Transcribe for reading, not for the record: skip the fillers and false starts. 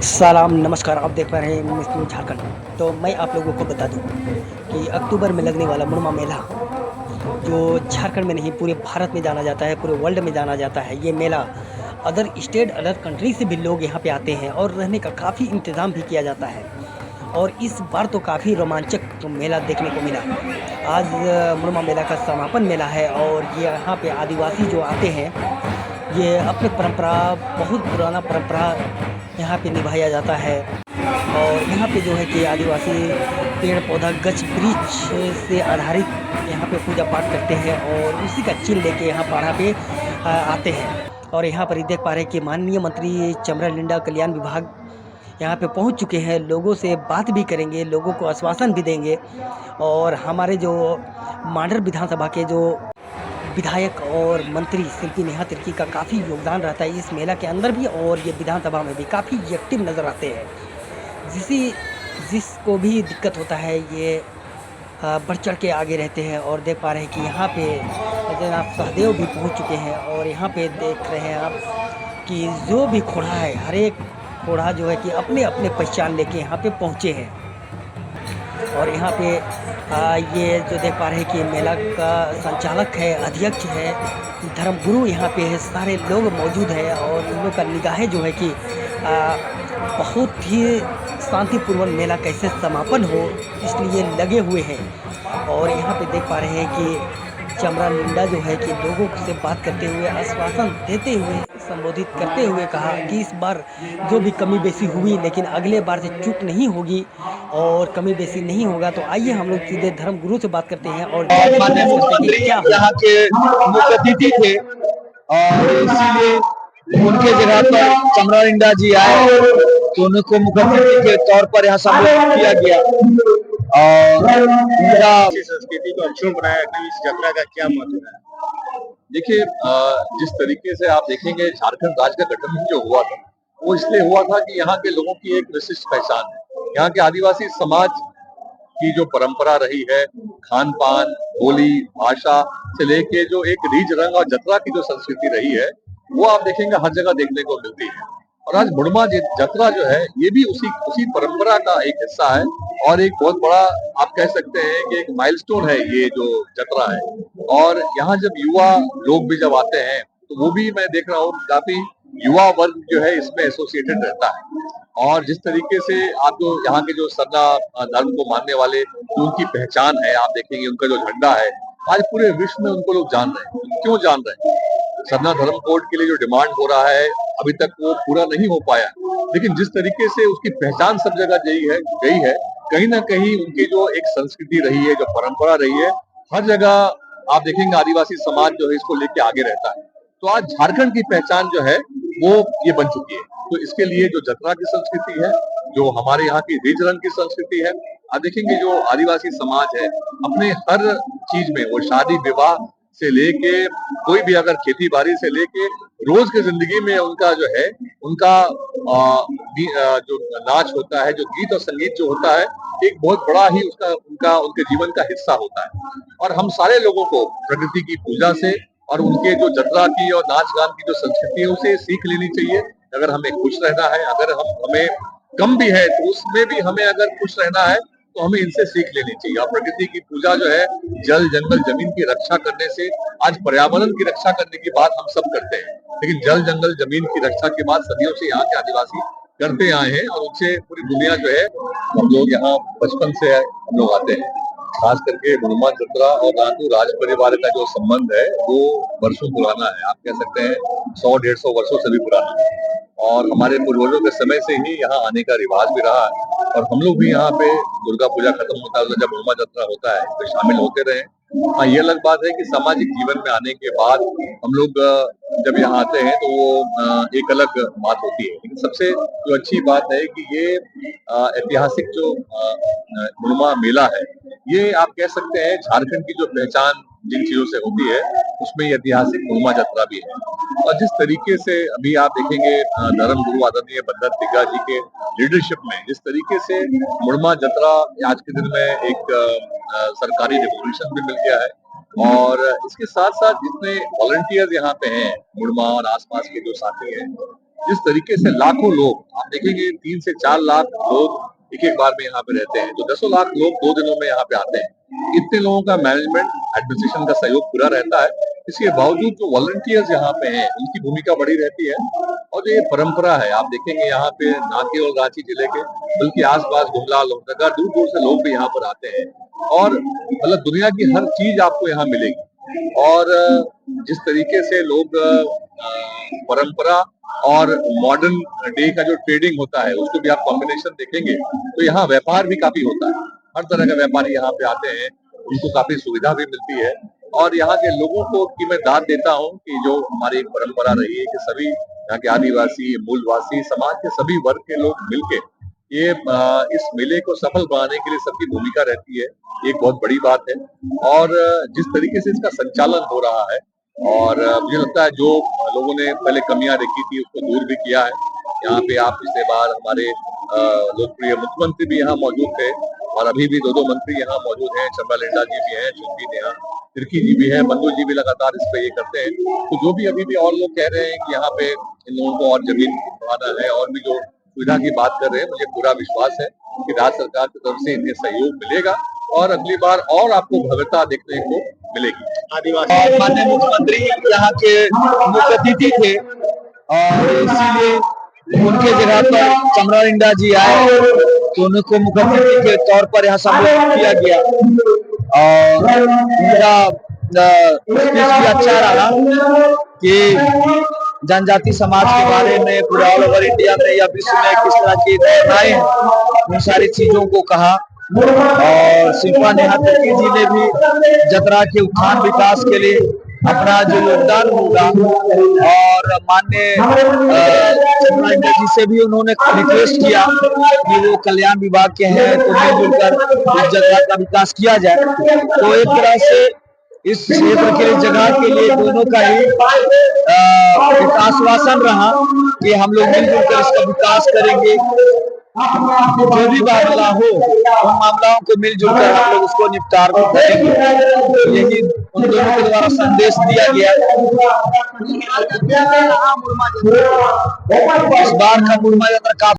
सलाम, नमस्कार। आप देख पा रहे हैं मिस न्यूज़ झारखंड। तो मैं आप लोगों को बता दूँ कि अक्टूबर में लगने वाला मुड़मा मेला, जो झारखंड में नहीं पूरे भारत में जाना जाता है, पूरे वर्ल्ड में जाना जाता है। ये मेला अदर स्टेट, अदर कंट्री से भी लोग यहाँ पे आते हैं और रहने का काफ़ी इंतज़ाम भी किया जाता है। और इस बार तो काफ़ी रोमांचक मेला देखने को मिला। आज मुड़मा मेला का समापन मेला है और ये यहाँ पे आदिवासी जो आते हैं, ये अपनी परंपरा, बहुत पुराना परंपरा यहाँ पे निभाया जाता है। और यहाँ पे जो है कि आदिवासी पेड़-पौधा, गछ-वृक्ष से आधारित यहाँ पे पूजा-पाठ करते हैं और उसी का चिन्ह लेके यहाँ पाढ़ा पे आते हैं। और यहाँ पर ये देख पा रहे हैं कि माननीय मंत्री चमरा लिंडा कल्याण विभाग यहाँ पे पहुँच चुके हैं, लोगों से बात भी करेंगे, लोगों को आश्वासन भी देंगे। और हमारे जो मांडर विधानसभा के जो विधायक और मंत्री शिल्पी नेहा तिर्की का काफ़ी योगदान रहता है इस मेला के अंदर भी, और ये विधानसभा में भी काफ़ी एक्टिव नज़र आते हैं। जिसी जिसको भी दिक्कत होता है ये बढ़ चढ़ के आगे रहते हैं। और देख पा रहे हैं कि यहाँ पे जनाब सहदेव भी पहुँच चुके हैं और यहाँ पे देख रहे हैं आप कि जो भी घोड़ा है, हर एक घोड़ा जो है कि अपने-अपने पहचान लेके यहाँ पे पहुँचे हैं। और यहाँ पे ये जो देख पा रहे हैं कि मेला का संचालक है, अध्यक्ष है, धर्मगुरु यहाँ पे है, सारे लोग मौजूद हैं और इन लोग का निगाहें जो है कि बहुत ही शांतिपूर्वक मेला कैसे समापन हो, इसलिए लगे हुए हैं। और यहाँ पे देख पा रहे हैं कि चमरा लिंडा जो है कि लोगों से बात करते हुए, आश्वासन देते हुए, संबोधित करते हुए कहा कि इस बार जो भी कमी बेसी हुई, लेकिन अगले बार से चूक नहीं होगी और कमी बेसी नहीं होगा। तो आइए हम लोग सीधे धर्मगुरु से बात करते हैं और जानने की माननीय कोशिश करते हैं कि मुख्यमंत्री क्या हुआ। यहाँ के मुख्य अतिथि थे और इसीलिए उनके जगह पर चमरा लिंडा जी आए तो उनको मुख्य अतिथि के तौर पर यहाँ सम्मानित किया गया। और उनका संस्कृति को अक्षुण्ण बनाए रखने में इस यात्रा का क्या महत्व है? देखिए, जिस तरीके से आप देखेंगे झारखंड राज्य का गठन जो हुआ था वो इसलिए हुआ था कि यहाँ के लोगों की एक विशिष्ट पहचान है। यहाँ के आदिवासी समाज की जो परंपरा रही है, खान पान, बोली, भाषा से लेके जो एक रीच रंग और जतरा की जो संस्कृति रही है वो आप देखेंगे हर जगह देखने को मिलती है। और आज मुड़मा जतरा जो है ये भी उसी उसी परंपरा का एक हिस्सा है और एक बहुत बड़ा आप कह सकते हैं कि एक माइलस्टोन है ये जो जतरा है। और यहाँ जब युवा लोग भी जब आते हैं तो वो भी मैं देख रहा हूँ काफी युवा वर्ग जो है इसमें एसोसिएटेड रहता है। और जिस तरीके से आप जो यहाँ के जो सरना धर्म को मानने वाले जो उनकी पहचान है आप देखेंगे उनका जो झंडा है आज पूरे विश्व में उनको लोग जान रहे हैं। क्यों जान रहे हैं? सरना धर्म कोड के लिए जो डिमांड हो रहा है अभी तक वो पूरा नहीं हो पाया, लेकिन जिस तरीके से उसकी पहचान सब जगह गई है, कहीं ना कहीं उनकी जो एक संस्कृति रही है, जो परंपरा रही है, हर जगह आप देखेंगे आदिवासी समाज जो है इसको लेके आगे रहता है। तो आज झारखंड की पहचान जो है वो ये बन चुकी है। तो इसके लिए जो जतरा की संस्कृति है, जो हमारे यहाँ की रिज रंग की संस्कृति है, आप देखेंगे जो आदिवासी समाज है अपने हर चीज में वो शादी विवाह से लेके कोई भी अगर खेती बाड़ी से लेके रोज की जिंदगी में उनका जो है उनका जो नाच होता है, जो गीत और संगीत जो होता है, एक बहुत बड़ा ही उसका उनका उनके जीवन का हिस्सा होता है। और हम सारे लोगों को प्रकृति की पूजा से और उनके जो जतरा की और नाच गान की जो संस्कृति है उसे सीख लेनी चाहिए। अगर हमें खुश रहना है, अगर हमें कम भी है तो उसमें भी हमें अगर खुश रहना है तो हमें इनसे सीख लेनी चाहिए। और प्रकृति की पूजा जो है जल जंगल जमीन की रक्षा करने से, आज पर्यावरण की रक्षा करने की बात हम सब करते हैं, लेकिन जल जंगल जमीन की रक्षा की बात सदियों से यहाँ के आदिवासी करते आए हैं और उनसे पूरी दुनिया जो है हम लोग यहाँ बचपन से हम लोग आते हैं। खास करके मुड़मा जतरा और रातू राज परिवार का जो संबंध है वो वर्षों पुराना है। आप कह सकते हैं 100-150 वर्षों से भी पुराना है। और हमारे पूर्वजों के समय से ही यहाँ आने का रिवाज भी रहा है और हम लोग भी यहाँ पे दुर्गा पूजा खत्म होता है तो जब मुड़मा जतरा होता है तो शामिल होते रहे। हाँ, ये अलग बात है कि सामाजिक जीवन में आने के बाद हम लोग जब यहाँ आते हैं तो वो एक अलग बात होती है, लेकिन सबसे जो अच्छी बात है कि ये ऐतिहासिक जो मुड़मा मेला है ये आप कह सकते हैं झारखंड की जो पहचान जिन चीजों से होती है उसमें ये ऐतिहासिक मुड़मा जतरा भी है। और जिस तरीके से अभी आप देखेंगे धर्म गुरु आदरणीय बंदर तिग्गा जी के लीडरशिप में जिस तरीके से मुड़मा जतरा आज के दिन में एक सरकारी रिकॉग्निशन भी मिल गया है। और इसके साथ साथ जितने वॉलंटियर्स यहाँ पे हैं मुड़मा और आसपास के जो साथी हैं जिस तरीके से लाखों लोग आप देखेंगे 3 से 4 लाख लोग एक बार में यहाँ पे रहते हैं, तो 10 लाख लोग 2 दिनों में यहाँ पे आते हैं। इतने लोगों का मैनेजमेंट एडमिनिस्ट्रेशन का सहयोग पूरा रहता है। इसके बावजूद जो वॉलंटियर्स यहाँ पे हैं उनकी भूमिका बड़ी रहती है और जो ये परंपरा है आप देखेंगे यहाँ पे ना केवल रांची जिले के बल्कि आसपास गुमला लोहरदगा दूर दूर से लोग भी यहाँ पर आते हैं और मतलब दुनिया की हर चीज आपको यहाँ मिलेगी। और जिस तरीके से लोग परंपरा और मॉडर्न डे का जो ट्रेडिंग होता है उसको भी आप कॉम्बिनेशन देखेंगे तो यहाँ व्यापार भी काफी होता है। हर तरह का व्यापारी यहाँ पे आते हैं, उनको काफी सुविधा भी मिलती है और यहाँ के लोगों को की मैं दाद देता हूँ कि जो हमारी एक परंपरा रही है कि सभी यहाँ के आदिवासी मूलवासी समाज के सभी वर्ग के लोग मिलके ये इस मेले को सफल बनाने के लिए सबकी भूमिका रहती है, एक बहुत बड़ी बात है। और जिस तरीके से इसका संचालन हो रहा है और मुझे लगता है जो लोगों ने पहले कमियां देखी थी उसको दूर भी किया है। यहाँ पे आप पिछले बार हमारे लोकप्रिय मुख्यमंत्री भी यहाँ मौजूद थे और अभी भी 2 मंत्री यहाँ मौजूद हैं, चंबा लेंडा जी भी हैं, चुनकी नेहा तिर्की जी भी हैं, बंधु जी भी लगातार इस पे ये करते हैं। तो जो भी अभी भी और लोग कह रहे हैं कि यहाँ पे इन लोगों को और जमीन बढ़ाना है और भी जो सुविधा की बात कर रहे हैं, मुझे पूरा विश्वास है कि राज्य सरकार की तरफ से इन्हें सहयोग मिलेगा और अगली बार और आपको भव्यता देखने को मिलेगी। आदिवासी माननीय मुख्यमंत्री यहाँ के मुख्य अतिथि थे और इसीलिए उनके जगह पर चमरारिंडा जी आए तो उनको मुख्य अतिथि के तौर पर यहाँ सम्मानित किया गया और उनका स्पीच भी अच्छा रहा कि जनजाति समाज के बारे में पूरा ऑल ओवर इंडिया में या विश्व में किस तरह की धारणाएं हैं उन सारी चीजों को कहा। और शिल्पा नेहा तिर्की जी ने भी जतरा के उत्थान विकास के लिए अपना जो योगदान होगा और माननीय चंद्राइंदर जी से भी उन्होंने रिक्वेस्ट किया कि वो कल्याण विभाग के हैं तो मिलजुल कर इस जगह का विकास किया जाए। तो एक तरह से इस क्षेत्र के जगह के लिए दोनों का ही एक आश्वासन रहा कि हम लोग मिलजुल कर इसका विकास करेंगे। जो भी मामला हो उन मामलाओं को मिलजुल कर हम लोग उसको निपटार करेंगे। यही उन दोनों के द्वारा संदेश दिया गया। इस बार का मुरमा यात्रा